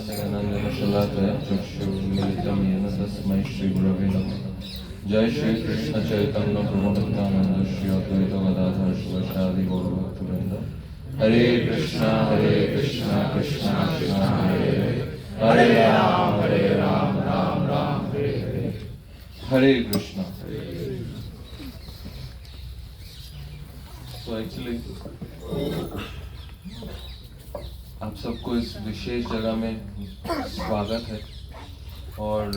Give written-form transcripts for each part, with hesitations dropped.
शलाकया चक्षुर्मिलितं येन तस्मै श्रीगुरवे नमः। जय श्री कृष्ण चैतन्य प्रभु नित्यानंद श्री अद्वैत गदाधर शिवासादि गौरभक्तवृंद। हरे कृष्णा कृष्णा कृष्णा हरे हरे, हरे राम राम राम हरे हरे। हरे कृष्णा। तो एक्चुअली आप सबको इस विशेष जगह में स्वागत है। और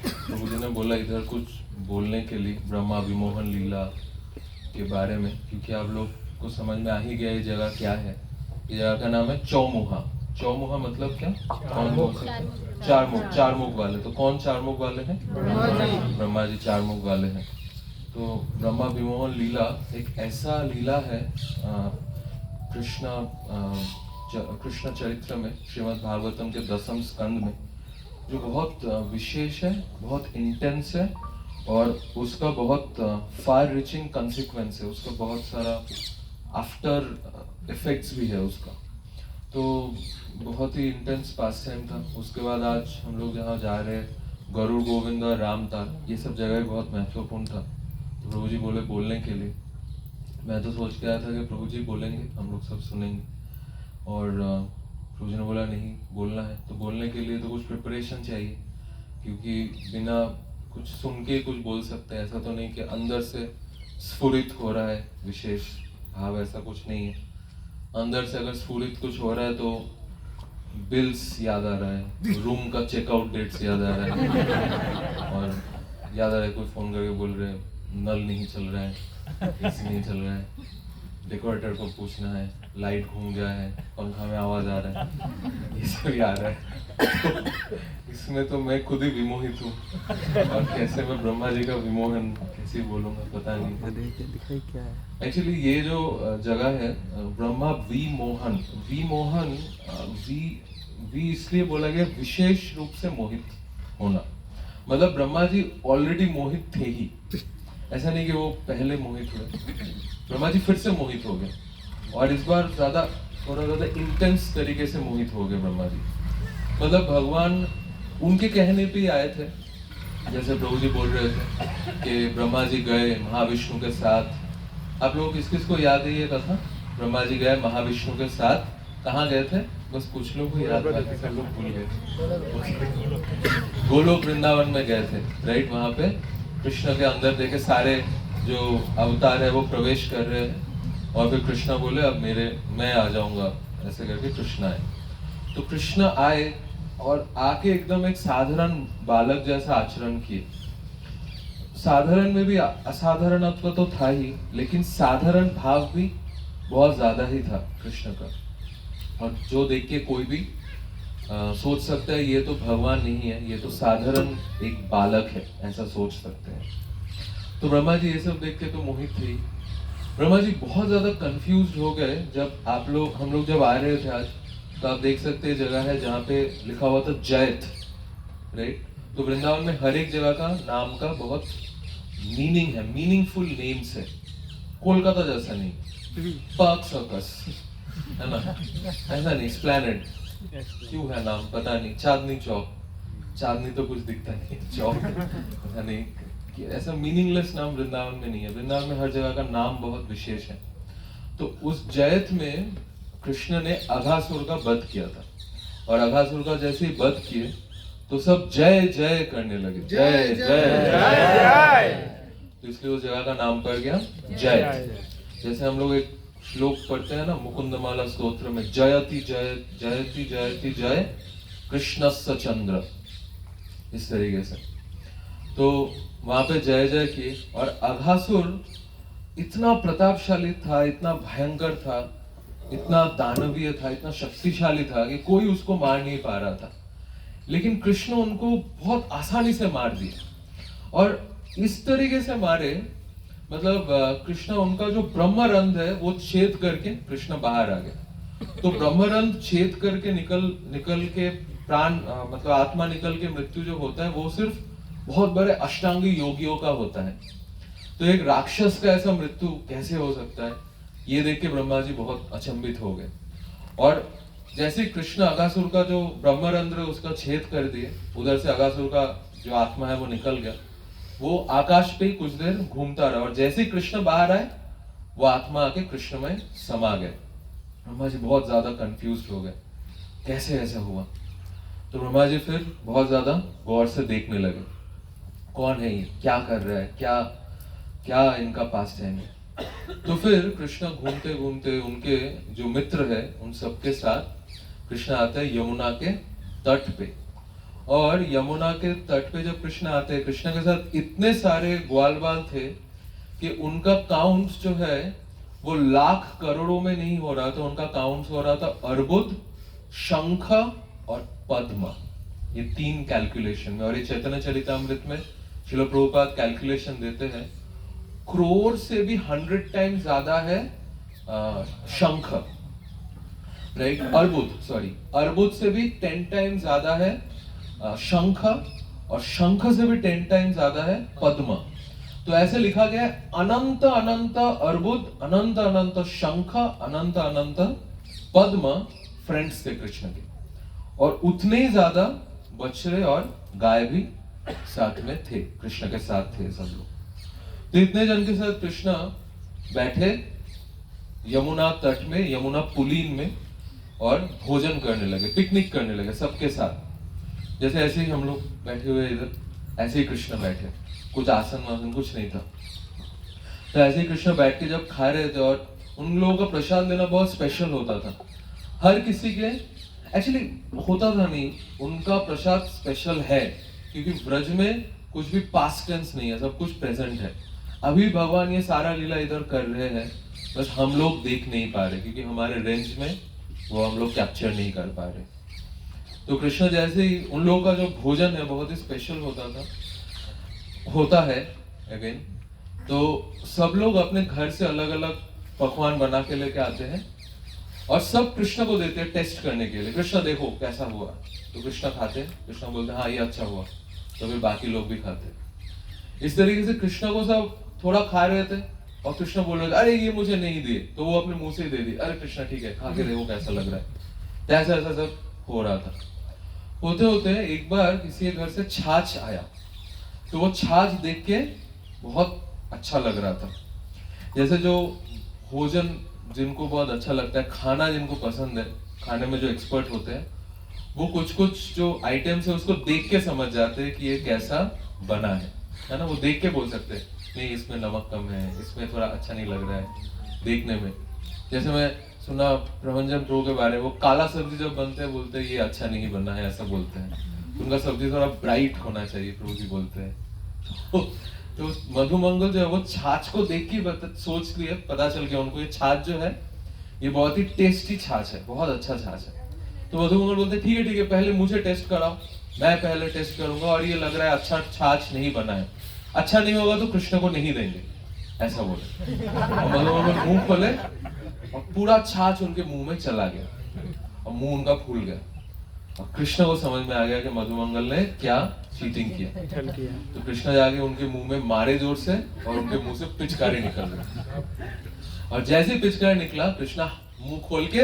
प्रभु जी ने बोला इधर कुछ बोलने के लिए ब्रह्मा विमोहन लीला के बारे में, क्योंकि आप लोग को समझ में आ ही गया ये जगह क्या है। ये जगह का नाम है चौमुहा। चौमुहा मतलब क्या? चार मुख वाले। तो कौन चार मुख वाले हैं? ब्रह्मा जी चार मुख वाले हैं। तो ब्रह्मा विमोहन लीला एक ऐसा लीला है कृष्ण चरित्र में, श्रीमद् भागवतम के 10वें स्कंद में, जो बहुत विशेष है, बहुत इंटेंस है और उसका बहुत फार रीचिंग कंसिक्वेंस है, उसका बहुत सारा आफ्टर इफेक्ट्स भी है उसका। तो बहुत ही इंटेंस पास टाइम था। उसके बाद आज हम लोग जहाँ जा रहे हैं, गरुड़ गोविंद और रामताल, ये सब जगह बहुत महत्वपूर्ण था। तो प्रभु जी बोले बोलने के लिए। मैं तो सोच के आया था कि प्रभु जी बोलेंगे, हम लोग सब सुनेंगे। और प्रभु जी ने बोला नहीं, बोलना है। तो बोलने के लिए तो कुछ प्रिपरेशन चाहिए, क्योंकि बिना कुछ सुन के कुछ बोल सकते हैं। ऐसा तो नहीं कि अंदर से स्फुरित हो रहा है विशेष भाव, ऐसा कुछ नहीं है। अंदर से अगर स्फुरित कुछ हो रहा है तो बिल्स याद आ रहा है, रूम का चेकआउट डेट्स याद आ रहा है, और याद आ रहा है कोई फ़ोन करके बोल रहे हैं नल नहीं चल रहा है, एसी नहीं चल रहा है, डेकोरेटर को पूछना है, लाइट घूम गया है, पंखा में आवाज आ रहा है, ये सब आ रहा है। इसमें तो मैं खुद ही विमोहित हूँ, और कैसे मैं ब्रह्मा जी का विमोहन कैसे बोलूँगा पता नहीं। क्या है एक्चुअली ये जो जगह है ब्रह्मा विमोहन, विमोहन वी इसलिए बोला गया विशेष रूप से मोहित होना। मतलब ब्रह्मा जी ऑलरेडी मोहित थे ही, ऐसा नहीं कि वो पहले मोहित हुए। ब्रह्मा जी फिर से मोहित हो गए, और इस बार थोड़ा ज्यादा इंटेंस तरीके से मोहित हो गए ब्रह्मा जी। मतलब भगवान उनके कहने पे ही आए थे। जैसे प्रभु जी बोल रहे थे कि ब्रह्मा जी गए महाविष्णु के साथ। आप लोग किस किस को याद है ये कथा? ब्रह्मा जी गए महाविष्णु के साथ, कहाँ गए थे? बस कुछ लोग को याद, बाकी सब लोग भूल गए। गोलोक वृंदावन में गए थे, राइट? वहां पे कृष्ण के अंदर देखे सारे जो अवतार है वो प्रवेश कर रहे हैं, और फिर कृष्ण बोले अब मैं आ जाऊंगा, ऐसे करके कृष्ण आए। तो कृष्ण आए और आके एकदम एक साधारण बालक जैसा आचरण किए। साधारण में भी असाधारणत्व तो था ही, लेकिन साधारण भाव भी बहुत ज्यादा ही था कृष्ण का। और जो देख के कोई भी सोच सकता है ये तो भगवान नहीं है, ये तो साधारण एक बालक है, ऐसा सोच सकते हैं। तो ब्रह्मा जी ये सब देख के तो मोहित थे। ब्रह्मा जी बहुत ज्यादा कंफ्यूज हो गए जब हम लोग जब आ रहे थे आज। तो आप देख सकते हैं जगह है जहाँ पे लिखा हुआ था जयत, राइट? तो वृंदावन में हर एक जगह का नाम का बहुत मीनिंग है, मीनिंगफुल नेम्स है। कोलकाता जैसा नहीं, पार्क सर्कस है ना, ऐसा नहीं। स्प्लैनेड क्यों है नाम पता नहीं। चांदनी चौक, चांदनी तो कुछ दिखता नहीं, चौक पता नहीं कि ऐसा मीनिंगलेस नाम वृंदावन में नहीं है। वृंदावन में हर जगह का नाम बहुत विशेष है। तो उस जयत में कृष्ण ने अघासुर का वध किया था, और अघासुर का जैसे ही वध किए तो सब जय जय करने लगे, जय जय जय। तो इसलिए उस जगह का नाम पड़ गया जय। जैसे हम लोग एक श्लोक पढ़ते हैं ना मुकुंदमाला स्तोत्र में, जयति जय जयति जयति जय कृष्णस्य चंद्र, इस तरीके से। तो वहां पे जय जय किए। और अघासुर इतना प्रतापशाली था, इतना भयंकर था, इतना दानवीय था, इतना शक्तिशाली था कि कोई उसको मार नहीं पा रहा था। लेकिन कृष्ण उनको बहुत आसानी से मार दिया, और इस तरीके से मारे, मतलब कृष्ण उनका जो ब्रह्मरंध्र है वो छेद करके कृष्ण बाहर आ गए। तो ब्रह्मरंध्र छेद करके निकल के प्राण मतलब आत्मा निकल के मृत्यु जो होता है वो सिर्फ बहुत बड़े अष्टांगी योगियों का होता है। तो एक राक्षस का ऐसा मृत्यु कैसे हो सकता है, ये देख के ब्रह्मा जी बहुत अचंभित हो गए। और जैसे कृष्ण अगासुर का जो ब्रह्मरंध्र उसका छेद कर दिए, उधर से अगासुर का जो आत्मा है वो निकल गया, वो आकाश पे कुछ देर घूमता रहा, और जैसे कृष्ण बाहर आए वो आत्मा आके कृष्ण में समा गए। ब्रह्मा जी बहुत ज्यादा कंफ्यूज हो गए, कैसे ऐसा हुआ। तो ब्रह्मा जी फिर बहुत ज्यादा गौर से देखने लगे, कौन है ये, क्या कर रहा है, क्या क्या इनका पास टाइम है। तो फिर कृष्ण घूमते घूमते उनके जो मित्र है उन सबके साथ कृष्ण आते हैं यमुना के तट पे। और यमुना के तट पे जब कृष्ण आते हैं, कृष्ण के साथ इतने सारे ग्वाल बाल थे कि उनका काउंट जो है वो लाख करोड़ों में नहीं हो रहा था, उनका काउंट हो रहा था अर्बुद, शंख और पद्म, ये 3 कैलकुलेशन में। और ये चैतन्य चरितामृत में श्रील प्रभुपाद कैलकुलेशन देते हैं, करोड़ से भी 100 टाइम ज्यादा है शंख, राइट, अर्बुद से भी 10 टाइम ज्यादा है शंख, और शंख से भी 10 टाइम ज्यादा है पद्म। तो ऐसे लिखा गया है, अनंत अनंत अर्बुद, अनंत अनंत शंख, अनंत अनंत पद्म फ्रेंड्स थे कृष्ण के, और उतने ही ज्यादा बछड़े और गाय भी साथ में थे, कृष्ण के साथ थे सब लोग। तो इतने जन के साथ कृष्ण बैठे यमुना तट में, यमुना पुलीन में, और भोजन करने लगे, पिकनिक करने लगे सबके साथ। जैसे ऐसे ही हम लोग बैठे हुए इधर, ऐसे ही कृष्ण बैठे, कुछ आसन वासन कुछ नहीं था। तो ऐसे ही कृष्ण बैठ के जब खा रहे थे, और उन लोगों का प्रसाद लेना बहुत स्पेशल होता था। हर किसी के एक्चुअली होता था नहीं, उनका प्रसाद स्पेशल है क्योंकि ब्रज में कुछ भी पास्ट टेंस नहीं है, सब कुछ प्रेजेंट है। अभी भगवान ये सारा लीला इधर कर रहे हैं, बस हम लोग देख नहीं पा रहे क्योंकि हमारे रेंज में वो हम लोग कैप्चर नहीं कर पा रहे। तो कृष्ण जैसे ही उन लोगों का जो भोजन है बहुत ही स्पेशल होता है अगेन। तो सब लोग अपने घर से अलग अलग पकवान बना के लेके आते हैं और सब कृष्ण को देते हैं टेस्ट करने के लिए, कृष्ण देखो कैसा हुआ। तो कृष्ण खाते हैं, कृष्ण बोलते हैं हाँ ये अच्छा हुआ, तो फिर बाकी लोग भी खाते हैं। इस तरीके से कृष्ण को सब थोड़ा खा रहे थे और कृष्ण बोल रहे थे अरे ये मुझे नहीं दिए, तो वो अपने मुंह से ही दे दी, अरे कृष्ण ठीक है खा के देखो कैसा लग रहा है। तो ऐसा ऐसा सब हो रहा था। होते होते एक बार किसी के घर से छाछ आया, तो वो छाछ देख के बहुत अच्छा लग रहा था। जैसे जो भोजन जिनको बहुत अच्छा लगता है, खाना जिनको पसंद है, खाने में जो एक्सपर्ट होते हैं, वो कुछ कुछ जो आइटम्स है उसको देख के समझ जाते हैं कि ये कैसा बना है ना। वो देख के बोल सकते हैं नहीं इसमें नमक कम है, इसमें थोड़ा अच्छा नहीं लग रहा है देखने में। जैसे मैं सुना प्रभंजन प्रभु के बारे में, वो काला सब्जी जब बनते हैं बोलते हैं ये अच्छा नहीं बना है, ऐसा बोलते हैं। उनका सब्जी थोड़ा ब्राइट होना चाहिए, प्रभु जी बोलते हैं। तो मधुमंगल जो है वो छाछ को देख के सोच लिए, पता चल गया उनको ये छाछ जो है ये बहुत ही टेस्टी छाछ है, बहुत अच्छा छाछ है। तो मधुमंगल बोलते ठीक है पहले मुझे टेस्ट कराओ, मैं पहले टेस्ट करूंगा, और ये लग रहा है अच्छा छाछ नहीं बना है, अच्छा नहीं होगा तो कृष्ण को नहीं देंगे, ऐसा बोले। और मधुमंगल मुंह खोले और पूरा छाछ उनके मुंह में चला गया और मुंह उनका फूल गया। और कृष्ण को समझ में आ गया कि मधुमंगल ने क्या चीटिंग किया। तो कृष्ण जाके उनके मुंह में मारे जोर से और उनके मुंह से पिचकारी निकल गई। और जैसे पिचकारी निकला कृष्ण मुंह खोल के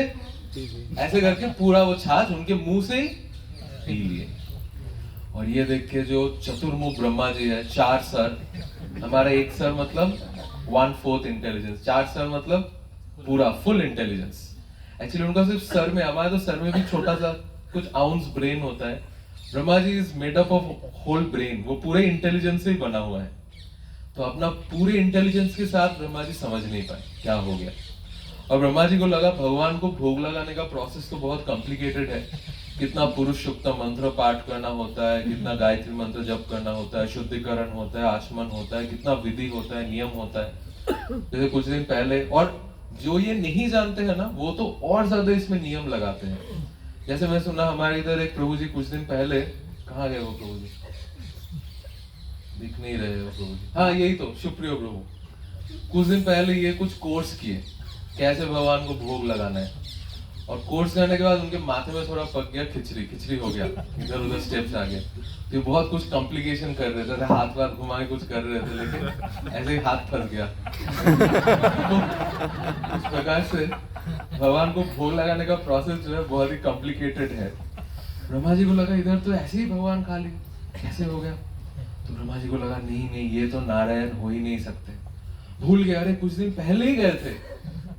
ऐसे करके पूरा वो छाछ उनके मुंह से पी लिए। और ये देख के जो चतुर्मुख ब्रह्मा जी है, 4 सर, हमारा 1 सर मतलब 1/4 इंटेलिजेंस, 4 सर मतलब पूरा फुल इंटेलिजेंस। एक्चुअली उनका सिर्फ सर में, हमारे तो सर में भी छोटा सा कुछ आउंस ब्रेन होता है, Brahma ji is made up of whole brain, वो पूरे इंटेलिजेंस से ही बना हुआ है। तो अपना पूरे इंटेलिजेंस के साथ ब्रह्मा जी समझ नहीं पाए क्या हो गया। और ब्रह्मा जी को लगा भगवान को भोग लगाने का प्रोसेस तो बहुत कॉम्प्लिकेटेड है, कितना पुरुष शुक्त मंत्र पाठ करना होता है, कितना गायत्री मंत्र जप करना होता है, शुद्धिकरण होता है, आचमन होता है, कितना विधि होता है, नियम होता है। जैसे कुछ दिन पहले, और जो ये नहीं जानते हैं ना वो तो और ज्यादा इसमें नियम लगाते हैं। जैसे मैं सुना हमारे इधर एक प्रभु जी कुछ दिन पहले, कहाँ गए वो प्रभु जी, दिख नहीं रहे हो प्रभु जी, हाँ यही तो सुप्रियो प्रभु, कुछ दिन पहले ये कुछ कोर्स किए कैसे भगवान को भोग लगाना है। और कोर्स करने के बाद उनके माथे में थोड़ा पक गया, खिचड़ी हो गया, इधर उधर स्टेप्स आ गए। तो बहुत कुछ कॉम्प्लिकेशन कर रहे थे, हाथ वाथ घुमा के कुछ कर रहे थे, लेकिन ऐसे ही हाथ फंस गया। तो इस प्रकार से भगवान को भोग लगाने का प्रोसेस जो है बहुत ही कॉम्प्लिकेटेड है। ब्रह्मा जी को लगा इधर तो ऐसे ही भगवान खा लिए, कैसे हो गया? तो ब्रह्मा जी को लगा नहीं नहीं, ये तो नारायण हो ही नहीं सकते। भूल गए, अरे कुछ दिन पहले ही गए थे,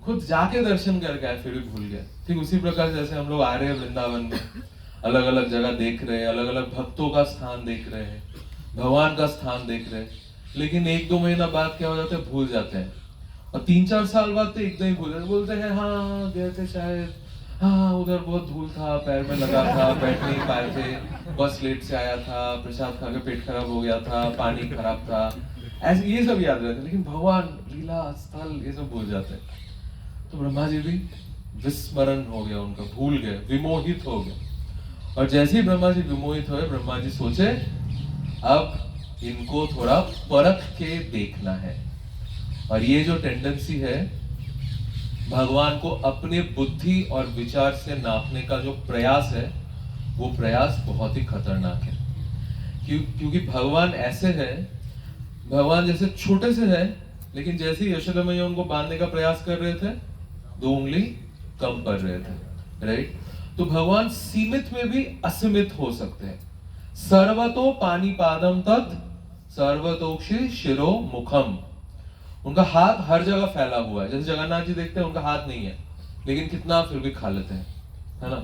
खुद जाके दर्शन करके आए, फिर भी भूल गए। ठीक उसी प्रकार जैसे हम लोग आ रहे हैं वृंदावन में, अलग अलग जगह देख रहे हैं, अलग अलग भक्तों का स्थान देख रहे हैं, भगवान का स्थान देख रहे हैं, लेकिन 1-2 महीना बाद क्या हो जाता है, भूल जाते हैं। और 3-4 साल बाद तो एकदम ही भूल जाते, बोलते हैं हाँ गए थे शायद, हाँ उधर बहुत धूल था, पैर में लगा था, बैठ नहीं पाए थे, बस लेट से आया था, प्रसाद खा के पेट खराब हो गया था, पानी खराब था, ऐसे ये सब याद रहते, लेकिन भगवान, लीला स्थल ये सब भूल जाते हैं। तो ब्रह्मा जी भी विस्मरण हो गया उनका, भूल गए, विमोहित हो गए। और जैसे ही ब्रह्मा जी विमोहित हुए, ब्रह्मा जी सोचे अब इनको थोड़ा परख के देखना है। और ये जो टेंडेंसी है भगवान को अपने बुद्धि और विचार से नापने का जो प्रयास है, वो प्रयास बहुत ही खतरनाक है। क्योंकि भगवान ऐसे है, भगवान जैसे छोटे से है, लेकिन जैसे ही यशोदा मैया उनको बांधने का प्रयास कर रहे थे, 2 उंगली कम कर रहे थे, राइट? तो भगवान सीमित में भी असीमित हो सकते हैं। सर्वतो पानीपादम तत् सर्वतोक्षि शिरो मुखम। उनका हाथ हर जगह फैला हुआ है, जैसे जगन्नाथ जी देखते हैं उनका हाथ नहीं है, लेकिन कितना फिर भी खा लेते हैं, है ना?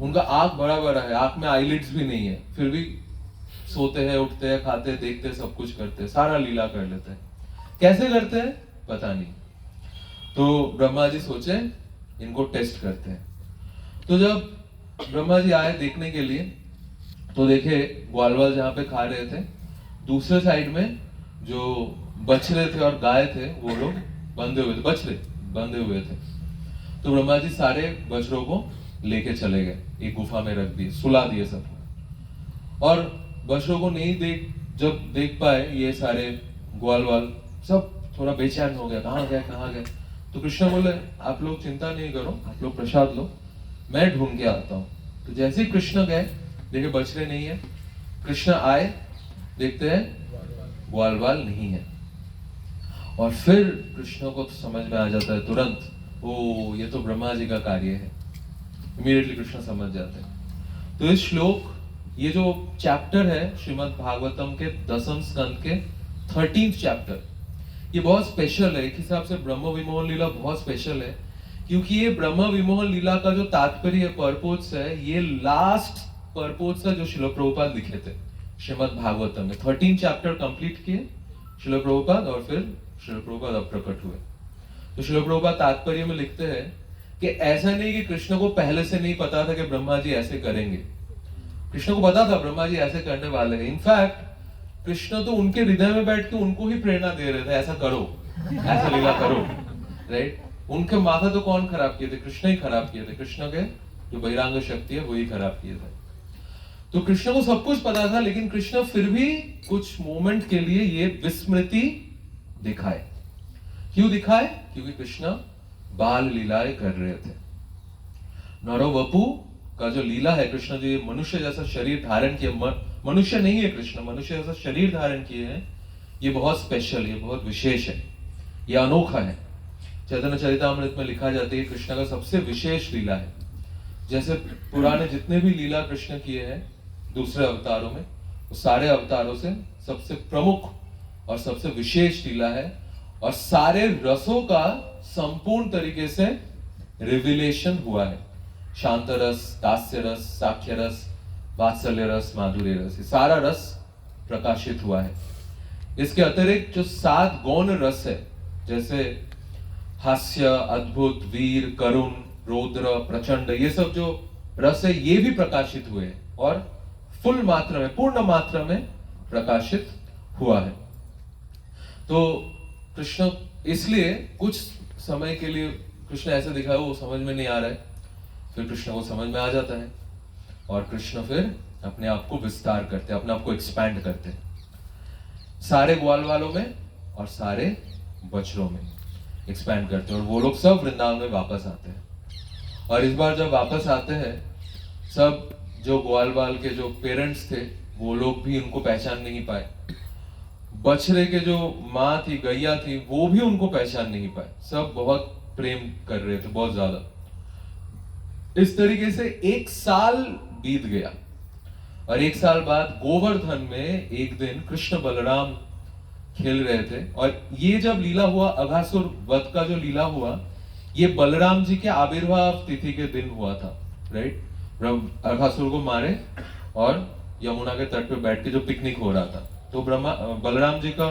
उनका आंख बड़ा बड़ा है, आंख में आईलिड्स भी नहीं है, फिर भी सोते हैं, उठते हैं, खाते हैं, देखते हैं, सब कुछ करते हैं, सारा लीला कर लेते हैं। कैसे करते हैं पता नहीं। तो ब्रह्मा जी सोचे इनको टेस्ट करते हैं। तो जब ब्रह्मा जी आए देखने के लिए, तो देखे ग्वालवाल जहाँ पे खा रहे थे, दूसरे साइड में जो बछड़े थे और गाय थे, वो लोग बंधे हुए थे, बछड़े बंधे हुए थे। तो ब्रह्मा जी सारे बछड़ों को लेके चले गए, एक गुफा में रख दिए, सुला दिए सबको। और बछड़ों को नहीं जब देख पाए ये सारे ग्वालवाल, सब थोड़ा बेचैन हो गया, कहाँ गए कहाँ गए। तो कृष्ण बोले आप लोग चिंता नहीं करो, आप लोग प्रसाद लो, मैं ढूंढ के आता हूँ। तो जैसे ही कृष्ण गए, देखे बछड़े नहीं है, कृष्ण आए, देखते हैं ग्वालवाल नहीं है। और फिर कृष्ण को तो समझ में आ जाता है तुरंत, ओ ये तो ब्रह्मा जी का कार्य है। इमीडिएटली कृष्ण समझ जाते हैं। तो इस श्लोक, ये जो चैप्टर है श्रीमद् भागवतम के 10वें स्कंद के 13th चैप्टर, ये बहुत स्पेशल है। एक हिसाब से ब्रह्म विमोहन लीला बहुत स्पेशल है, क्योंकि ये ब्रह्म विमोहन लीला का जो तात्पर्य पर्पोज है, ये लास्ट पर्पोज है जो श्रील प्रभुपाद लिखे थे श्रीमद् भागवतम में। 13 चैप्टर कंप्लीट किए श्रील प्रभुपाद, और फिर श्रील प्रभुपाद अब प्रकट हुए। तो श्रील प्रभुपाद तात्पर्य में लिखते हैं कि ऐसा नहीं कि कृष्ण को पहले से नहीं पता था कि ब्रह्मा जी ऐसे करेंगे। कृष्ण को पता था ब्रह्मा जी ऐसे करने वाले हैं। इनफैक्ट कृष्ण तो उनके हृदय में बैठ के उनको ही प्रेरणा दे रहे थे, ऐसा करो, ऐसा लीला करो, राइट? उनके माथा तो कौन खराब किए थे? कृष्ण ही खराब किए थे। कृष्ण के जो बहिरांग शक्ति है वही खराब किए थे। तो कृष्ण को सब कुछ पता था, लेकिन कृष्ण फिर भी कुछ मोमेंट के लिए ये विस्मृति दिखाए। क्यों दिखाए? क्योंकि कृष्ण बाल लीलाएं कर रहे थे। नरो वपु का जो लीला है, कृष्ण जो मनुष्य जैसा शरीर धारण किया, मनुष्य नहीं है कृष्ण, मनुष्य जैसा शरीर धारण किए हैं, ये बहुत स्पेशल, ये बहुत विशेष है, ये अनोखा है। चैतन्य चरितामृत में लिखा जाता है कृष्ण का सबसे विशेष लीला है। जैसे पुराने जितने भी लीला कृष्ण किए हैं दूसरे अवतारों में, वो सारे अवतारों से सबसे प्रमुख और सबसे विशेष लीला है, और सारे रसों का संपूर्ण तरीके से रिविलेशन हुआ है। शांत रस, दास्य रस, साख्य रस, वात्सल्य रस, माधुर्य रस, ये सारा रस प्रकाशित हुआ है। इसके अतिरिक्त जो 7 गौण रस है, जैसे हास्य, अद्भुत, वीर, करुण, रौद्र, प्रचंड, ये सब जो रस है ये भी प्रकाशित हुए हैं, और फुल मात्रा में, पूर्ण मात्रा में प्रकाशित हुआ है। तो कृष्ण, इसलिए कुछ समय के लिए कृष्ण ऐसे दिखा वो समझ में नहीं आ रहा है, फिर कृष्ण को समझ में आ जाता है, और कृष्ण फिर अपने आप को विस्तार करते हैं, अपने आप को एक्सपैंड करते हैं सारे ग्वाल वालों में और सारे बछड़ों में एक्सपैंड करते हैं, और वो लोग सब वृंदावन में वापस आते हैं। और इस बार जब वापस आते हैं, सब जो ग्वाल वाल के जो पेरेंट्स थे वो लोग भी उनको पहचान नहीं पाए, बछड़े के जो माँ थी, गैया थी, वो भी उनको पहचान नहीं पाए। सब बहुत प्रेम कर रहे थे, बहुत ज्यादा, इस तरीके से 1 साल बीत गया और 1 साल बाद गोवर्धन में एक दिन कृष्ण बलराम खेल रहे थे और ये जब लीला हुआ, अघासुर वध का जो लीला हुआ, ये बलराम जी के आविर्भाव तिथि के दिन हुआ था, राइट। अघासुर को मारे और यमुना के तट पे बैठ के जो पिकनिक हो रहा था, तो बलराम जी का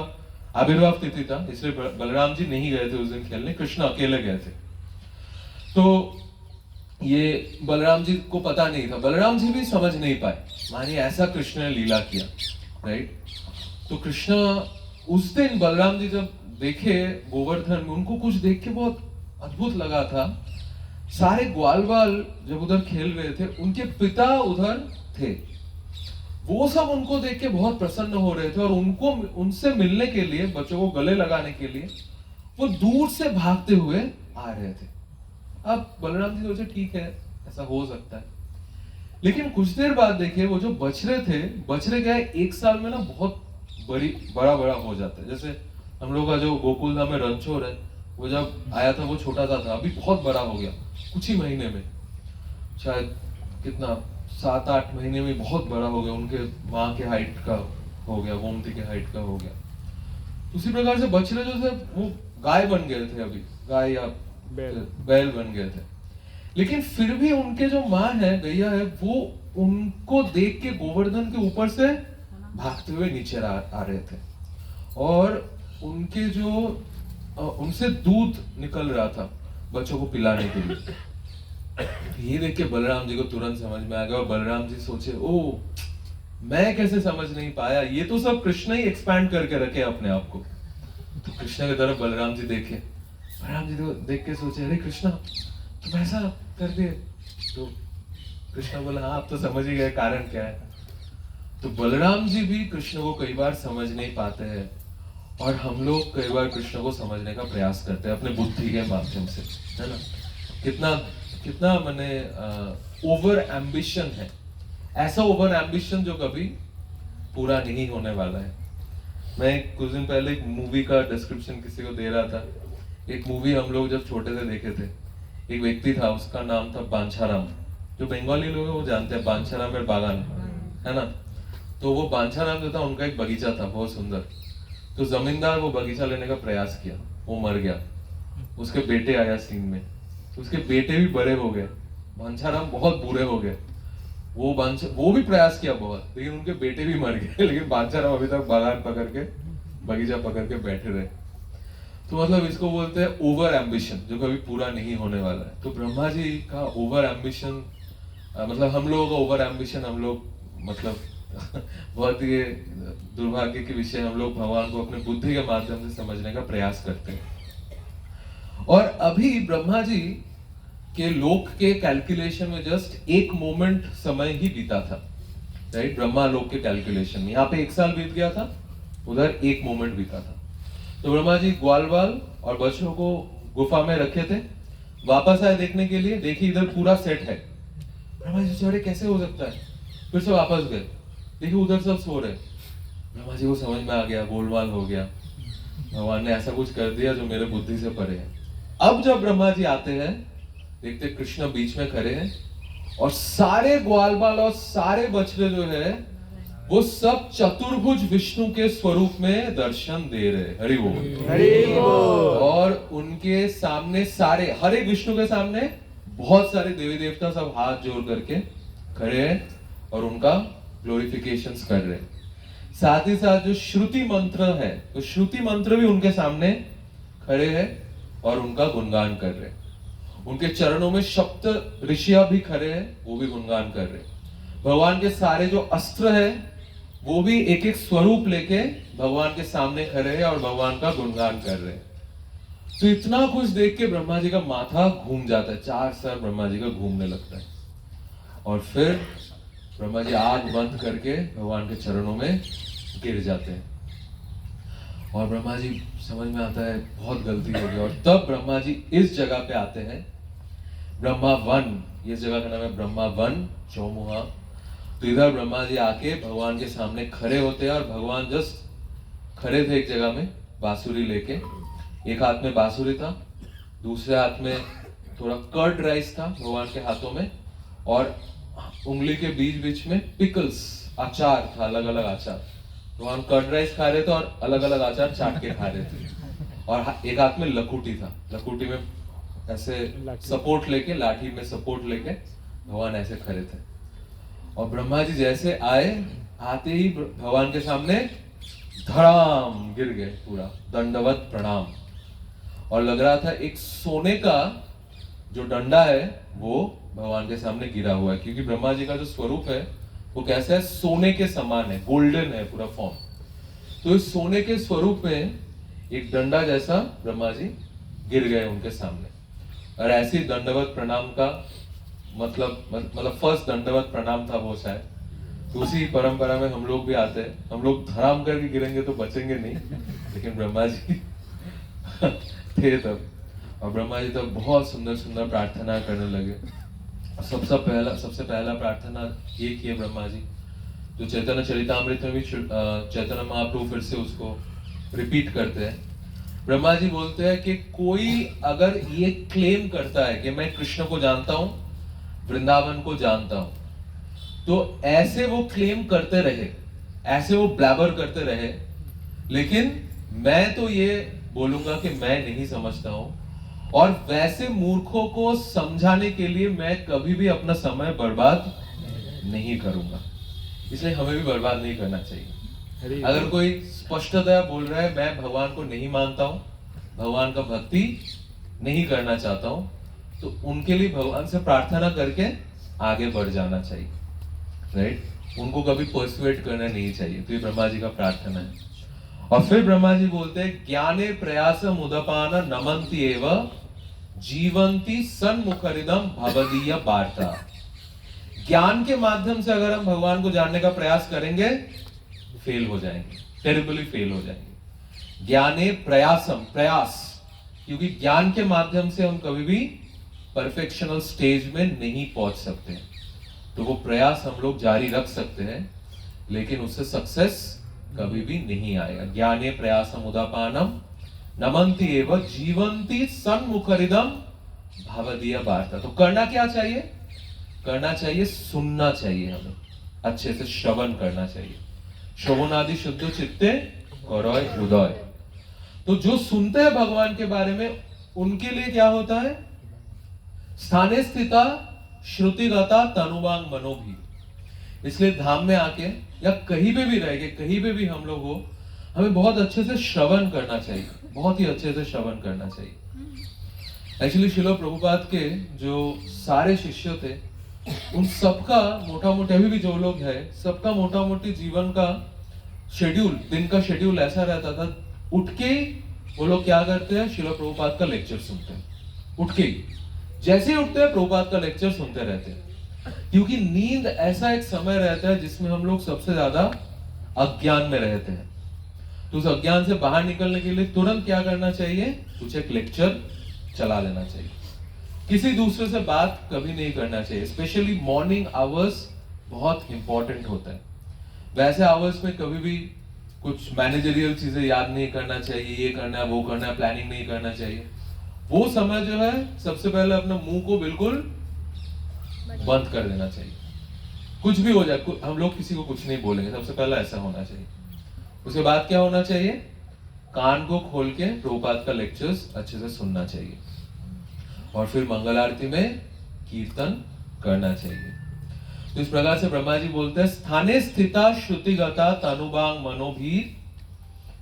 आविर्भाव तिथि था, इसलिए बलराम जी नहीं गए थे उस दिन खेलने, कृष्ण अकेले गए थे। तो ये बलराम जी को पता नहीं था, बलराम जी भी समझ नहीं पाए, मानिए ऐसा कृष्ण ने लीला किया, राइट। तो कृष्ण उस दिन बलराम जी जब देखे गोवर्धन में, उनको कुछ देख के बहुत अद्भुत लगा था। सारे ग्वाल बाल जब उधर खेल रहे थे, उनके पिता उधर थे, वो सब उनको देख के बहुत प्रसन्न हो रहे थे और उनको उनसे मिलने के लिए, बच्चों को गले लगाने के लिए वो दूर से भागते हुए आ रहे थे। अब बलराम जी सोचे ठीक है, ऐसा हो सकता है, लेकिन कुछ देर बाद देखिए वो जो बछड़े थे, बछड़े क्या है 1 साल में ना बहुत बड़ा हो जाता है। जैसे हम लोग का जो गोकुल धाम में रणछोड़ है, वो जब आया था वो छोटा सा था, अभी बहुत बड़ा हो गया कुछ ही महीने में, शायद कितना 7-8 महीने में बहुत बड़ा हो गया, उनके माँ के हाइट का हो गया, गोमती के हाइट का हो गया। उसी प्रकार से बछड़े जो थे वो गाय बन गए थे, अभी गाय या बैल बन गए थे, लेकिन फिर भी उनके जो माँ है, गैया है, वो उनको देख के गोवर्धन के ऊपर से भागते हुए नीचे आ रहे थे और उनके जो उनसे दूध निकल रहा था बच्चों को पिलाने के लिए। ये देख के बलराम जी को तुरंत समझ में आ गया और बलराम जी सोचे, ओ मैं कैसे समझ नहीं पाया, ये तो सब कृष्ण ही एक्सपैंड करके रखे अपने आप को। तो कृष्ण की तरफ बलराम जी देखे, बलराम जी को देख के सोचे, अरे कृष्णा तुम ऐसा कर दिए। तो कृष्ण बोला, हाँ आप तो समझ ही गए कारण क्या है। तो बलराम जी भी कृष्ण को कई बार समझ नहीं पाते हैं और हम लोग कई बार कृष्ण को समझने का प्रयास करते हैं अपने बुद्धि के माध्यम से, है ना। कितना कितना मैंने ओवर एम्बिशन है, ऐसा ओवर एम्बिशन जो कभी पूरा नहीं होने वाला है। मैं कुछ दिन पहले एक मूवी का डिस्क्रिप्शन किसी को दे रहा था। एक मूवी हम लोग जब छोटे से देखे थे, एक व्यक्ति था, उसका नाम था बांछाराम। जो बंगाली लोग हैं वो जानते हैं बांछाराम में बागान, है ना। तो वो बांछाराम जो था, उनका एक बगीचा था बहुत सुंदर। तो जमींदार वो बगीचा लेने का प्रयास किया, वो मर गया। उसके बेटे आया सीन में, तो उसके बेटे भी बड़े हो गए, बांछाराम बहुत बुरे हो गए। वो भी प्रयास किया बहुत, लेकिन उनके बेटे भी मर गए, लेकिन बांछाराम अभी तक बागान पकड़ के, बगीचा पकड़ के बैठे रहे। तो मतलब इसको बोलते हैं ओवर एम्बिशन, जो कभी पूरा नहीं होने वाला है। तो ब्रह्मा जी का ओवर एम्बिशन, मतलब हम लोगों का ओवर एम्बिशन, हम लोग मतलब बहुत ही दुर्भाग्य के विषय, हम लोग भगवान को अपने बुद्धि के माध्यम से समझने का प्रयास करते हैं। और अभी ब्रह्मा जी के लोक के कैलकुलेशन में जस्ट 1 मोमेंट समय ही बीता था, राइट। ब्रह्मा लोक के कैलकुलेशन में यहाँ पे 1 साल बीत गया था, उधर 1 मोमेंट बीता था। तो ब्रह्मा जी ग्वाल बाल और बच्चों को गुफा में रखे थे, वापस आए देखने के लिए, देखिए इधर पूरा सेट है। ब्रह्मा जी सोचे, कैसे हो सकता है, फिर से वापस गए, देखिए उधर सब सो रहे। ब्रह्मा जी को समझ में आ गया, गोलमाल हो गया, भगवान ने ऐसा कुछ कर दिया जो मेरे बुद्धि से परे है। अब जब ब्रह्मा जी आते हैं, देखते कृष्ण बीच में खड़े हैं और सारे ग्वाल बाल और सारे बछड़े जो है वो सब चतुर्भुज विष्णु के स्वरूप में दर्शन दे रहे। हरि बोल, हरि बोल। और उनके सामने सारे, हर एक विष्णु के सामने बहुत सारे देवी देवता सब हाथ जोड़ करके खड़े हैं और उनका ग्लोरिफिकेशंस कर रहे हैं। साथ ही साथ जो श्रुति मंत्र है, तो श्रुति मंत्र भी उनके सामने खड़े हैं और उनका गुणगान कर रहे हैं। उनके चरणों में सप्त ऋषियां भी खड़े हैं, वो भी गुणगान कर रहे हैं। भगवान के सारे जो अस्त्र है वो भी एक एक स्वरूप लेके भगवान के सामने खड़े हैं और भगवान का गुणगान कर रहे हैं। तो इतना कुछ देख के ब्रह्मा जी का माथा घूम जाता है, 4 सर ब्रह्मा जी का घूमने लगता है। और फिर ब्रह्मा जी आंख बंद करके भगवान के चरणों में गिर जाते हैं और ब्रह्मा जी समझ में आता है बहुत गलती हो गई। और तब ब्रह्मा जी इस जगह पे आते हैं, ब्रह्मा वन, ये जगह का नाम है ब्रह्मा वन चौमुहा। तो इधर ब्रह्मा जी आके भगवान के सामने खड़े होते हैं और भगवान जस्ट खड़े थे एक जगह में बांसुरी लेके, एक हाथ में बांसुरी था, दूसरे हाथ में थोड़ा कर्ड राइस था भगवान के हाथों में, और उंगली के बीच बीच में पिकल्स, अचार था, अलग अलग अचार। भगवान कर्ड राइस खा रहे थे और अलग अलग अचार चाट के खा रहे थे, और एक हाथ में लकुटी था, लकुटी में ऐसे सपोर्ट लेके, लाठी में सपोर्ट लेके भगवान ऐसे खड़े थे। और ब्रह्मा जी जैसे आए, आते ही भगवान के सामने धड़ाम गिर गए, पूरा दंडवत प्रणाम। और लग रहा था एक सोने का जो डंडा है वो भगवान के सामने गिरा हुआ है, क्योंकि ब्रह्मा जी का जो स्वरूप है वो कैसा है, सोने के समान है, गोल्डन है पूरा फॉर्म। तो इस सोने के स्वरूप में एक डंडा जैसा ब्रह्मा जी गिर गए उनके सामने। और ऐसी दंडवत प्रणाम का मतलब फर्स्ट दंडवत प्रणाम था वो शायद। तो उसी परंपरा में हम लोग भी आते हैं, हम लोग धड़ाम करके गिरेंगे तो बचेंगे नहीं, लेकिन ब्रह्मा जी थे तब, और ब्रह्मा जी तब बहुत सुंदर सुंदर प्रार्थना करने लगे। सबसे पहला प्रार्थना ये की है ब्रह्मा जी, जो चैतन्य चरितामृत में भी चैतन्य महाप्रभु फिर से उसको रिपीट करते हैं। ब्रह्मा जी बोलते हैं कि कोई अगर ये क्लेम करता है कि मैं कृष्ण को जानता हूं, वृंदावन को जानता हूं, तो ऐसे वो क्लेम करते रहे, ऐसे वो ब्लैबर करते रहे, लेकिन मैं तो ये बोलूंगा कि मैं नहीं समझता हूं, और वैसे मूर्खों को समझाने के लिए मैं कभी भी अपना समय बर्बाद नहीं करूंगा। इसलिए हमें भी बर्बाद नहीं करना चाहिए। अगर कोई स्पष्टतया बोल रहा है मैं भगवान को नहीं मानता हूं, भगवान का भक्ति नहीं करना चाहता हूं, तो उनके लिए भगवान से प्रार्थना करके आगे बढ़ जाना चाहिए, राइट। उनको कभी पर्सुएट करना नहीं चाहिए। तो ये ब्रह्मा जी का प्रार्थना है। और फिर ब्रह्मा जी बोलते हैं ज्ञाने प्रयास मुदपान नमन्ति एव जीवंती सन्मुखरिदम भवदीय वार्ता। ज्ञान के माध्यम से अगर हम भगवान को जानने का प्रयास करेंगे, फेल हो जाएंगे, टेरिबली फेल हो जाएंगे। ज्ञाने प्रयासम, प्रयास, क्योंकि ज्ञान के माध्यम से हम कभी भी परफेक्शनल स्टेज में नहीं पहुंच सकते। तो वो प्रयास हम लोग जारी रख सकते हैं, लेकिन उससे सक्सेस कभी भी नहीं आएगा। ज्ञाने प्रयासम उदापानम नमन्ति एव जीवंती सन्मुखरिदम भवदीय वार्ता। तो करना क्या चाहिए? करना चाहिए, सुनना चाहिए, हमें अच्छे से श्रवण करना चाहिए। श्रवणादि शुद्ध चित्ते करय हृदय। तो जो सुनते हैं भगवान के बारे में, उनके लिए क्या होता है? स्थाने स्थिता श्रुतिगता तनुवांग मनोभी। इसलिए धाम में आके या कहीं पे भी रह के, कहीं पे भी हम लोग हो, हमें बहुत अच्छे से श्रवण करना चाहिए, बहुत ही अच्छे से श्रवण करना चाहिए। एक्चुअली श्रील प्रभुपाद के जो सारे शिष्य थे, उन सबका मोटा मोटी, अभी भी जो लोग हैं, सबका मोटा मोटी जीवन का शेड्यूल, दिन का शेड्यूल ऐसा रहता था, उठ के वो लोग क्या करते हैं? श्रील प्रभुपाद का लेक्चर सुनते हैं। उठ के जैसे ही उठते हैं प्रभुपाद का लेक्चर सुनते रहते हैं, क्योंकि नींद ऐसा एक समय रहता है जिसमें हम लोग सबसे ज्यादा अज्ञान में रहते हैं। तो उस अज्ञान से बाहर निकलने के लिए तुरंत क्या करना चाहिए? कुछ एक लेक्चर चला लेना चाहिए। किसी दूसरे से बात कभी नहीं करना चाहिए। स्पेशली मॉर्निंग आवर्स बहुत इंपॉर्टेंट होता है। वैसे आवर्स में कभी भी कुछ मैनेजरियल चीजें याद नहीं करना चाहिए, ये करना है वो करना है, प्लानिंग नहीं करना चाहिए। वो समय जो है, सबसे पहले अपने मुंह को बिल्कुल बंद कर देना चाहिए। कुछ भी हो जाए, हम लोग किसी को कुछ नहीं बोलेंगे, सबसे पहला ऐसा होना चाहिए। उसके बाद क्या होना चाहिए? कान को खोल के प्रभुपाद का लेक्चर्स अच्छे से सुनना चाहिए, और फिर मंगल आरती में कीर्तन करना चाहिए। तो इस प्रकार से ब्रह्मा जी बोलते हैं स्थाने स्थिता श्रुतिगता तनुवांग मनोभीर।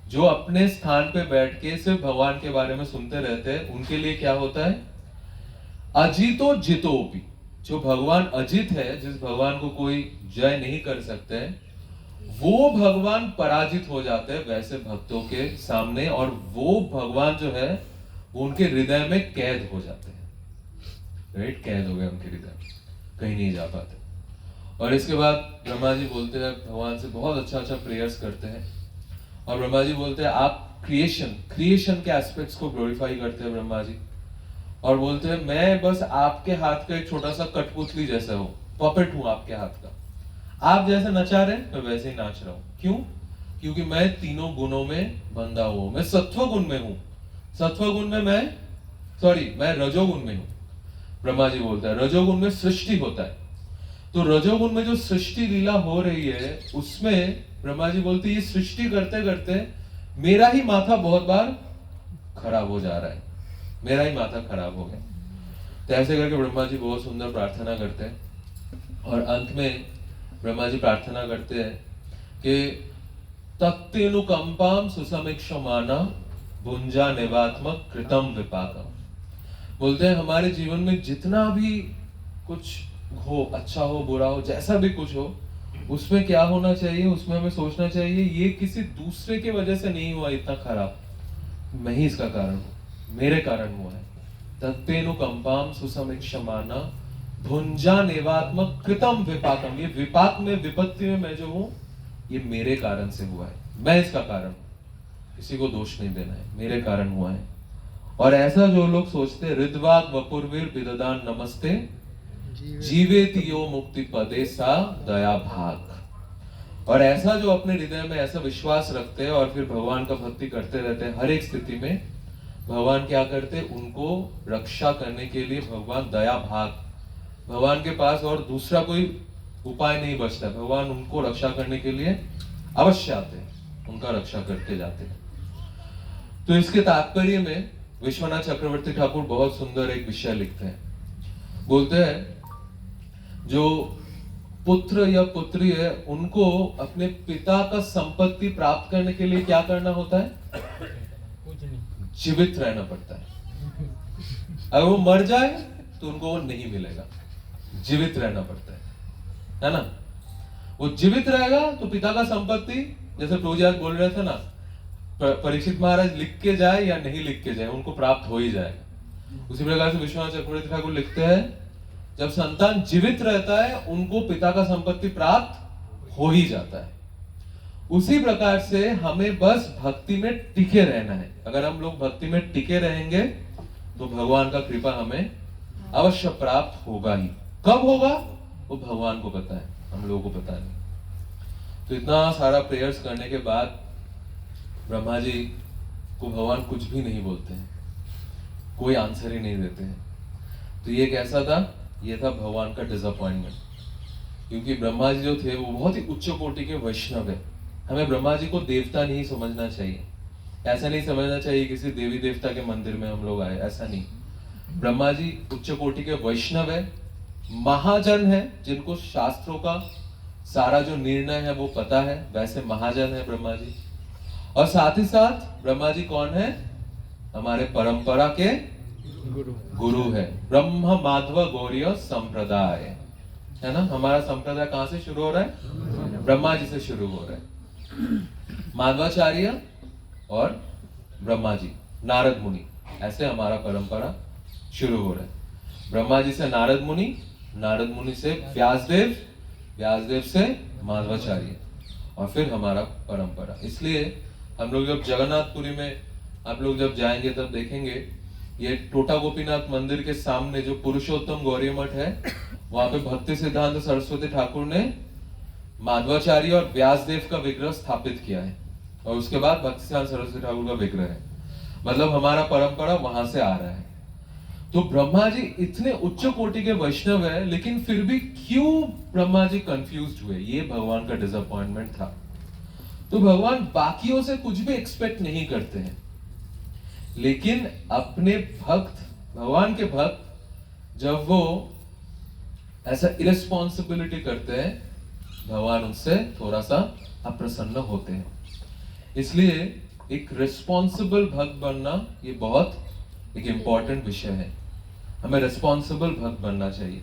जो अपने स्थान पे बैठ के सिर्फ भगवान के बारे में सुनते रहते हैं, उनके लिए क्या होता है? अजितो जितोपि। जो भगवान अजित है, जिस भगवान को कोई जय नहीं कर सकते हैं, वो भगवान पराजित हो जाते हैं वैसे भक्तों के सामने, और वो भगवान जो है वो उनके हृदय में कैद हो जाते हैं, राइट। कैद हो गए उनके हृदय, कहीं नहीं जा पाते। और इसके बाद ब्रह्मा जी बोलते हैं, भगवान से बहुत अच्छा अच्छा प्रेयर्स करते हैं, और ब्रह्मा जी बोलते हैं आप क्रिएशन के एस्पेक्ट्स को ग्लोरीफाई करते हैं ब्रह्मा जी, और बोलते हैं मैं बस आपके हाथ का एक छोटा सा कठपुतली जैसा हूं, पपेट हूं आपके हाथ का। आप जैसे नचा रहे हैं मैं वैसे ही नाच रहा हूं। क्यों? क्योंकि मैं तीनों गुणों में बंधा हुआ हूं। मैं सत्व गुण में हूं, सत्व गुण में मैं रजोगुण में हूं। ब्रह्मा जी बोलते हैं। रजोगुण में सृष्टि होता है, तो रजोगुण में जो सृष्टि लीला हो रही है उसमें ब्रह्मा जी बोलते हैं ये सृष्टि करते करते मेरा ही माथा बहुत बार खराब हो जा रहा है, मेरा ही माथा खराब हो गया। तो ऐसे करके ब्रह्मा जी बहुत सुंदर प्रार्थना करते हैं और अंत में ब्रह्मा जी प्रार्थना करते हैं कि तत्तेनुकंपाम सुसमीक्षमाना भुंजा निवात्मक कृतम विपाकम। बोलते हैं हमारे जीवन में जितना भी कुछ हो, अच्छा हो बुरा हो, जैसा भी कुछ हो, उसमें क्या होना चाहिए, उसमें हमें सोचना चाहिए ये किसी दूसरे के वजह से नहीं हुआ इतना खराब, मैं ही इसका कारण हूं, मेरे कारण हुआ है। तत्तेनुकंपाम सुसमीक्षमाना भुंजा नेवात्मक कृतम विपाकम। ये विपाक में, विपत्ति में मैं जो हूं ये मेरे कारण से हुआ है, मैं इसका कारण हूं, किसी को दोष नहीं देना है, मेरे कारण हुआ है। और ऐसा जो लोग सोचते हृदवाग वपुर्वीर विददान नमस्ते जीवेति यो मुक्ति पदे सा दया भाग। और ऐसा जो अपने हृदय में ऐसा विश्वास रखते हैं और फिर भगवान का भक्ति करते रहते हैं, हर एक स्थिति में भगवान क्या करते हैं, उनको रक्षा करने के लिए भगवान दया भाग, भगवान के पास और दूसरा कोई उपाय नहीं बचता, भगवान उनको रक्षा करने के लिए अवश्य आते हैं, उनका रक्षा करते जाते हैं। तो इसके तात्पर्य में विश्वनाथ चक्रवर्ती ठाकुर बहुत सुंदर एक विषय लिखते हैं। बोलते हैं जो पुत्र या पुत्री है उनको अपने पिता का संपत्ति प्राप्त करने के लिए क्या करना होता है, जीवित रहना पड़ता है। अगर वो मर जाए तो उनको वो नहीं मिलेगा, जीवित रहना पड़ता है ना। वो जीवित रहेगा तो पिता का संपत्ति, जैसे प्रभु जी आज बोल रहे थे ना, परीक्षित महाराज लिख के जाए या नहीं लिख के जाए उनको प्राप्त हो ही जाएगा। उसी प्रकार से विश्वनाथ चक्रवर्ती ठाकुर लिखते हैं जब संतान जीवित रहता है उनको पिता का संपत्ति प्राप्त हो ही जाता है। उसी प्रकार से हमें बस भक्ति में टिके रहना है। अगर हम लोग भक्ति में टिके रहेंगे तो भगवान का कृपा हमें अवश्य प्राप्त होगा ही। कब होगा वो भगवान को पता है, हम लोगों को पता नहीं। तो इतना सारा प्रेयर्स करने के बाद ब्रह्मा जी को भगवान कुछ भी नहीं बोलते हैं, कोई आंसर ही नहीं देते हैं। तो ये कैसा था, ये था भगवान का डिसअपॉइंटमेंट, क्योंकि ब्रह्मा जी जो थे वो बहुत ही उच्च कोटि के वैष्णव है। हमें ब्रह्मा जी को देवता नहीं समझना चाहिए, ऐसा नहीं समझना चाहिए किसी देवी देवता के मंदिर में हम लोग आए, ऐसा नहीं। ब्रह्मा जी उच्च कोटि के वैष्णव है, महाजन है, जिनको शास्त्रों का सारा जो निर्णय है वो पता है, वैसे महाजन है ब्रह्मा जी। और साथ ही साथ ब्रह्मा जी कौन है, हमारे परंपरा के गुरु है। ब्रह्म माधव गौरीय संप्रदाय है ना, हमारा संप्रदाय कहां से शुरू हो रहा है, ब्रह्मा जी से शुरू हो रहा है। माधवाचार्य और ब्रह्मा जी, नारद मुनि, ऐसे हमारा परंपरा शुरू हो रहा है। ब्रह्मा जी से नारद मुनि, नारद मुनि से व्यासदेव, व्यासदेव से माधवाचार्य, और फिर हमारा परंपरा। इसलिए हम लोग जब जगन्नाथपुरी में आप लोग जब जाएंगे तब देखेंगे ये टोटा गोपीनाथ मंदिर के सामने जो पुरुषोत्तम गौरी मठ है, वहां पे भक्ति सिद्धांत सरस्वती ठाकुर ने माधवाचार्य और व्यासदेव का विग्रह स्थापित किया है, और उसके बाद भक्ति सिद्धांत सरस्वती ठाकुर का विग्रह है। मतलब हमारा परंपरा वहां से आ रहा है। तो ब्रह्मा जी इतने उच्च कोटि के वैष्णव है, लेकिन फिर भी क्यों ब्रह्मा जी कंफ्यूज्ड हुए, ये भगवान का डिसअपॉइंटमेंट था। तो भगवान बाकियों से कुछ भी एक्सपेक्ट नहीं करते हैं, लेकिन अपने भक्त, भगवान के भक्त जब वो ऐसा इरेस्पॉन्सिबिलिटी करते हैं, भगवान उनसे थोड़ा सा अप्रसन्न होते हैं। इसलिए एक रिस्पॉन्सिबल भक्त बनना ये बहुत एक इंपॉर्टेंट विषय है। हमें रिस्पॉन्सिबल भक्त बनना चाहिए,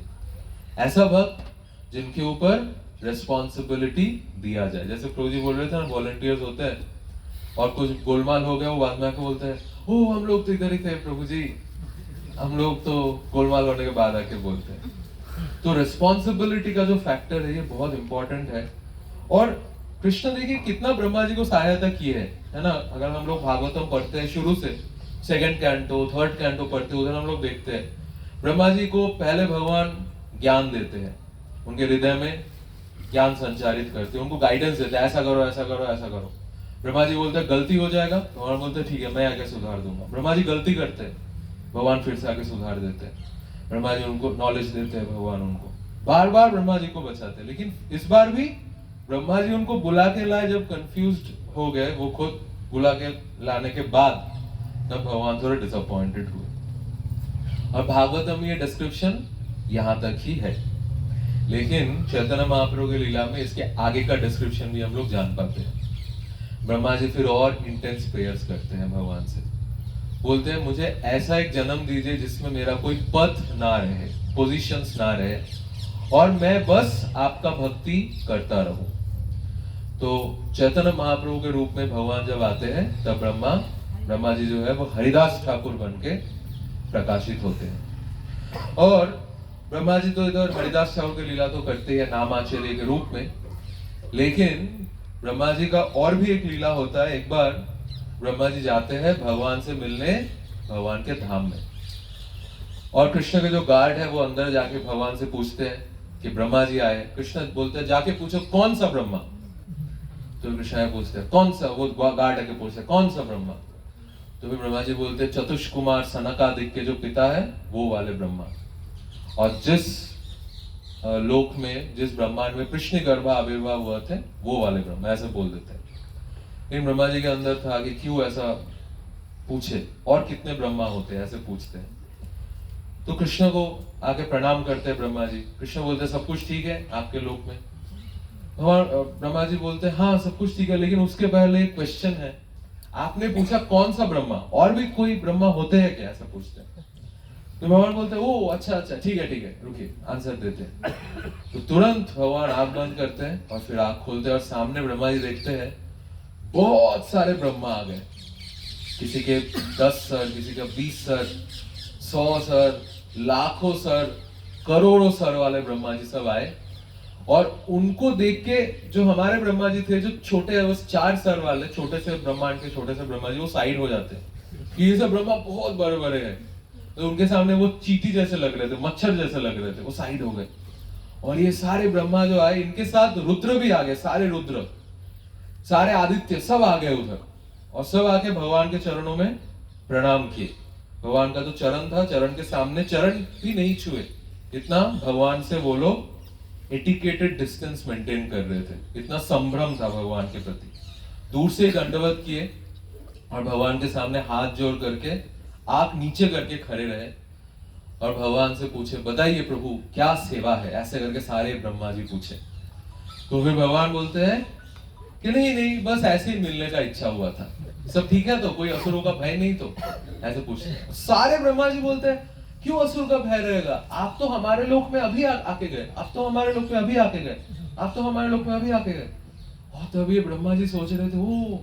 ऐसा भक्त जिनके ऊपर रिस्पॉन्सिबिलिटी दिया जाए। जैसे प्रभु जी बोल रहे थे ना, वॉलंटियर्स होते हैं और कुछ गोलमाल हो गया, वो बाद में आके बोलते हैं ओ हम लोग तो इधर ही थे प्रभु जी, हम लोग तो गोलमाल होने के बाद आके बोलते हैं। तो रिस्पॉन्सिबिलिटी का जो फैक्टर है ये बहुत इंपॉर्टेंट है। और कृष्ण देखिए कितना ब्रह्मा जी को सहायता की है ना। अगर हम लोग भागवतम पढ़ते हैं शुरू से, सेकंड कैंटो, थर्ड कैंटो पढ़ते हैं, उधर हम लोग देखते हैं ब्रह्मा जी को पहले भगवान ज्ञान देते हैं, उनके हृदय में ज्ञान संचारित करते हैं, उनको गाइडेंस देते हैं, ऐसा करो ऐसा करो ऐसा करो। ब्रह्मा जी बोलते हैं गलती हो जाएगा, भगवान बोलते हैं ठीक है मैं आके सुधार दूंगा। ब्रह्मा जी गलती करते हैं, भगवान फिर से आके सुधार देते हैं। ब्रह्मा जी उनको नॉलेज देते हैं, भगवान उनको बार बार ब्रह्मा जी को बचाते हैं। लेकिन इस बार भी ब्रह्मा जी उनको बुला के लाए, जब कंफ्यूज्ड हो गए, वो खुद बुला के लाने के बाद तब भगवान थोड़े डिसअपॉइंटेड हुए। और भागवतम में ये डिस्क्रिप्शन यहाँ तक ही है, लेकिन चैतन्य महाप्रभु की लीला में इसके आगे का डिस्क्रिप्शन भी हम लोग जान पाते हैं। ब्रह्मा जी फिर और इंटेंस प्रेयर्स करते हैं भगवान से, बोलते हैं मुझे ऐसा एक जन्म दीजिए जिसमें मेरा कोई पद ना रहे, पोजीशंस ना रहे, और मैं बस आपका भक्ति करता रहूं। तो चैतन्य महाप्रभु के रूप में भगवान जब आते हैं तब ब्रह्मा जी जो है वो हरिदास ठाकुर बन के प्रकाशित होते हैं। और ब्रह्मा जी तो इधर हरिदास ठाकुर की लीला तो करते हैं नामाचार्य के रूप में, लेकिन ब्रह्मा जी का और भी एक लीला होता है। एक बार ब्रह्मा जी जाते हैं भगवान से मिलने भगवान के धाम में, और कृष्ण के जो गार्ड है वो अंदर जाके भगवान से पूछते हैं कि ब्रह्मा जी आए। कृष्ण बोलते हैं जाके पूछो कौन सा ब्रह्मा। तो कृष्ण पूछते हैं कौन सा, वो गार्ड आके पूछते हैं कौन सा ब्रह्मा। तो फिर ब्रह्मा जी बोलते हैं चतुष्कुमार सनकादिक के जो पिता है वो वाले ब्रह्मा, और जिस लोक में, जिस ब्रह्मांड में कृष्ण गर्भ आविर्भाव हुआ थे वो वाले ब्रह्मा, ऐसे बोल देते हैं। लेकिन ब्रह्मा जी के अंदर था कि क्यों ऐसा पूछे, और कितने ब्रह्मा होते हैं, ऐसे पूछते हैं। तो कृष्ण को आके प्रणाम करते हैं ब्रह्मा जी। कृष्ण बोलते हैं सब कुछ ठीक है आपके लोक में। ब्रह्मा जी बोलते हैं हाँ सब कुछ ठीक है, लेकिन उसके पहले एक क्वेश्चन है। आपने पूछा कौन सा ब्रह्मा, और भी कोई ब्रह्मा होते हैं क्या, ऐसा पूछते हैं। तो भगवान बोलते हैं ओ अच्छा अच्छा ठीक है रुकिए, आंसर देते हैं। तो तुरंत भगवान आंख बंद करते हैं और फिर आंख खोलते हैं, और सामने ब्रह्मा जी देखते हैं बहुत सारे ब्रह्मा आ गए। किसी के 10 सर, किसी का 20 सर, 100 सर, लाखों सर, करोड़ों सर वाले ब्रह्मा जी सब आए। और उनको देख के जो हमारे ब्रह्मा जी थे, जो छोटे है बस 4 सर वाले छोटे से ब्रह्मांड के छोटे से ब्रह्मा जी, वो साइड हो जाते हैं कि ये सब ब्रह्मा बहुत बड़े बड़े हैं। तो उनके सामने वो चींटी जैसे लग रहे थे, मच्छर जैसे लग रहे थे, वो साइड हो गए। और ये सारे ब्रह्मा जो आए, इनके साथ रुद्र भी आ गए, सारे रुद्र, सारे आदित्य सब आ गए उधर, और सब आके भगवान के चरणों में प्रणाम किए। भगवान का जो चरण था, चरण के सामने चरण भी नहीं छुए, इतना भगवान से वो लोग एटिकेटेड डिस्टेंस मेंटेन कर रहे थे, इतना संभ्रम था भगवान के प्रति। दूर से दंडवत किए और भगवान के सामने हाथ जोड़ करके आंख नीचे करके खड़े रहे, और भगवान से पूछे बताइए प्रभु क्या सेवा है, ऐसे करके सारे ब्रह्मा जी पूछे। तो फिर भगवान बोलते हैं कि नहीं बस ऐसे ही मिलने का इच्छा हुआ था, सब ठीक है, तो कोई असुरों का भय नहीं, तो ऐसे पूछते। सारे ब्रह्मा जी बोलते हैं क्यों असुर का भय रहेगा, आप तो हमारे लोक में अभी आके गए, आप तो हमारे लोक में अभी आके गए, आप तो हमारे लोक में अभी आके गए। और तभी ब्रह्मा जी सोच रहे थे, ओ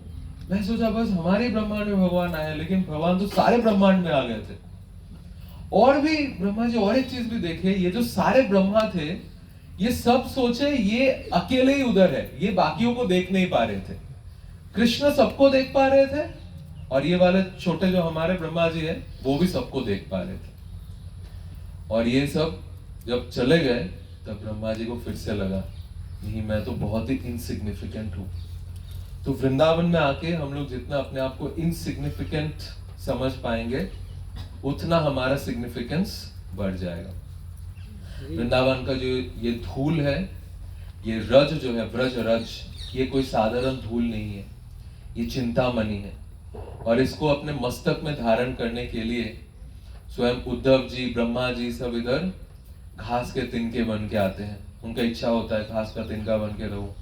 मैं सोचा बस हमारे ब्रह्मांड में भगवान आए, लेकिन भगवान तो सारे ब्रह्मांड में आ गए थे। और भी ब्रह्मा जी और एक चीज भी देखे, ये जो सारे ब्रह्मा थे ये सब सोचे ये अकेले ही उधर है, ये बाकियों को देख नहीं पा रहे थे। कृष्ण सबको देख पा रहे थे, और ये वाले छोटे जो हमारे ब्रह्मा जी है वो भी सबको देख पा रहे थे। और ये सब जब चले गए तब ब्रह्मा जी को फिर से लगा नहीं, मैं तो बहुत ही इनसिग्निफिकेंट हूं। तो वृंदावन में आके हम लोग जितना अपने आप को इनसिग्निफिकेंट समझ पाएंगे उतना हमारा सिग्निफिकेंस बढ़ जाएगा। वृंदावन का जो ये धूल है, ये रज जो है, ब्रज रज, ये कोई साधारण धूल नहीं है, ये चिंतामणि है। और इसको अपने मस्तक में धारण करने के लिए स्वयं उद्धव जी, ब्रह्मा जी सब इधर घास के तिनके बन के आते हैं। उनका इच्छा होता है घास का तिनका बन के रहो,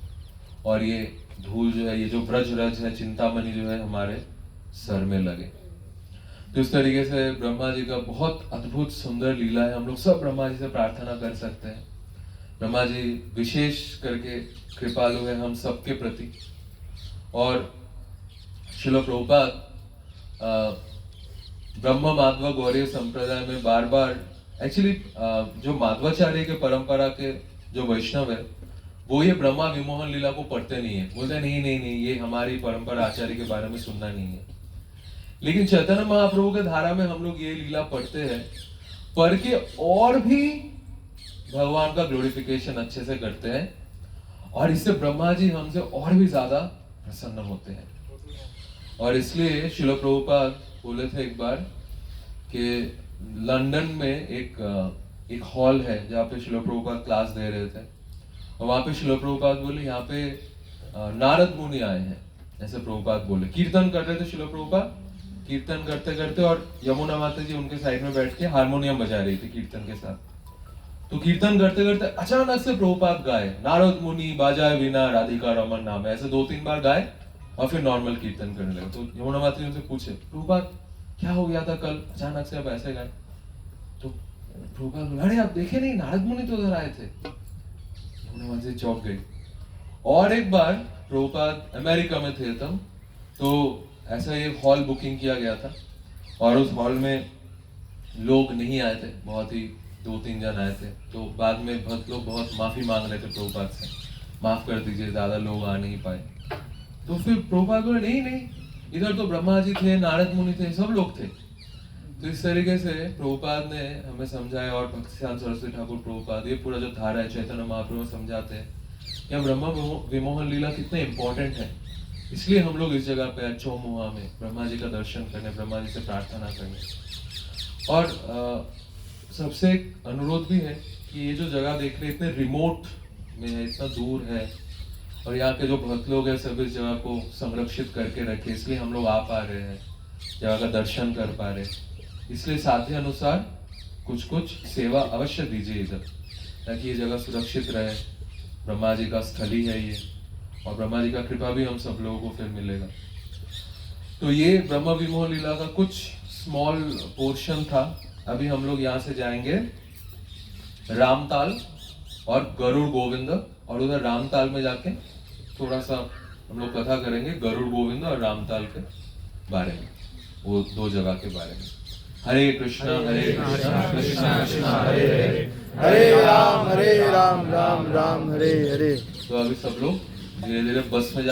और ये धूल जो है, ये जो ब्रज रज है, चिंतामणि जो है, हमारे सर में लगे। तो इस तरीके से ब्रह्मा जी का बहुत अद्भुत सुंदर लीला है। हम लोग सब ब्रह्मा जी से प्रार्थना कर सकते हैं। ब्रह्मा जी विशेष करके कृपालु है हम सबके प्रति। और श्रील प्रभुपाद ब्रह्म माध्व गौड़ीय संप्रदाय में बार बार एक्चुअली जो माध्वाचार्य के परंपरा के जो वैष्णव है वो ये ब्रह्मा विमोहन लीला को पढ़ते नहीं है, बोलते नहीं ये हमारी परंपरा आचार्य के बारे में सुनना नहीं है। लेकिन चैतन्य महाप्रभु के धारा में हम लोग ये लीला पढ़ते हैं, पढ़ के और भी भगवान का ग्लोरिफिकेशन अच्छे से करते हैं, और इससे ब्रह्मा जी हमसे और भी ज्यादा प्रसन्न होते हैं। और इसलिए श्रील प्रभुपाद बोले थे एक बार कि लंदन में एक हॉल है जहाँ पे श्रील प्रभुपाद क्लास दे रहे थे, और वहाँ पे श्रील प्रभुपाद बोले यहाँ पे नारद मुनि आए हैं, ऐसे प्रभुपाद बोले। कीर्तन कर रहे थे श्रील प्रभुपाद, कीर्तन करते करते, और यमुना माता जी उनके साइड में बैठ के हारमोनियम बजा रही थी कीर्तन के साथ। तो कीर्तन करते करते अचानक से प्रभुपाद गाए, नारद मुनि बाजाए वीणा राधिका रमन नाम है, ऐसे 2-3 बार गाए और फिर नॉर्मल कीर्तन करने लगे। तो यमुना माता जी उनसे पूछे, प्रभुपाद क्या हो गया था कल, अचानक से आप ऐसे गाए? तो प्रभुपाद बोले, अरे आप देखे नहीं, नारद मुनि तो उधर आए थे। यमुना माता जी चौंक गई। और एक बार प्रभुपाद अमेरिका में थे तब, तो ऐसा एक हॉल बुकिंग किया गया था, और उस हॉल में लोग नहीं आए थे, बहुत ही 2-3 जन आए थे। तो बाद में बहुत लोग बहुत माफी मांग रहे थे प्रभुपाद से, माफ कर दीजिए, ज्यादा लोग आ नहीं पाए। तो फिर प्रभुपाद बोले, नहीं नहीं, इधर तो ब्रह्मा जी थे, नारद मुनि थे, सब लोग थे। तो इस तरीके से प्रभुपाद ने हमें समझाया, और भक्तिसिद्धांत सरस्वती ठाकुर प्रभुपाद ये पूरा जो धारा है चैतन्य महाप्रभु में समझाते हैं कि ब्रह्मा विमोहन लीला कितने इंपॉर्टेंट है। इसलिए हम लोग इस जगह पे चौमुहा में ब्रह्मा जी का दर्शन करने, ब्रह्मा जी से प्रार्थना करने। और सबसे एक अनुरोध भी है कि ये जो जगह देख रहे हैं इतने रिमोट में है, इतना दूर है, और यहाँ के जो भक्त लोग हैं सब इस जगह को संरक्षित करके रखे, इसलिए हम लोग आ पा रहे हैं, जगह का दर्शन कर पा रहे हैं। इसलिए साध्य अनुसार कुछ कुछ सेवा अवश्य दीजिए इधर, ताकि ये जगह सुरक्षित रहे। ब्रह्मा जी का स्थली है ये, और ब्रह्मा जी का कृपा भी हम सब लोगों को फिर मिलेगा। तो ये ब्रह्म विमोहन लीला का कुछ स्मॉल पोर्शन था। अभी हम लोग यहाँ से जाएंगे रामताल और गरुड़ गोविंद, और उधर रामताल में जाके थोड़ा सा हम लोग कथा करेंगे गरुड़ गोविंद और रामताल के बारे में, वो 2 जगह के बारे में। हरे कृष्णा कृष्णा कृष्णा हरे हरे, हरे राम राम राम हरे हरे। तो अभी सब लोग धीरे धीरे बस में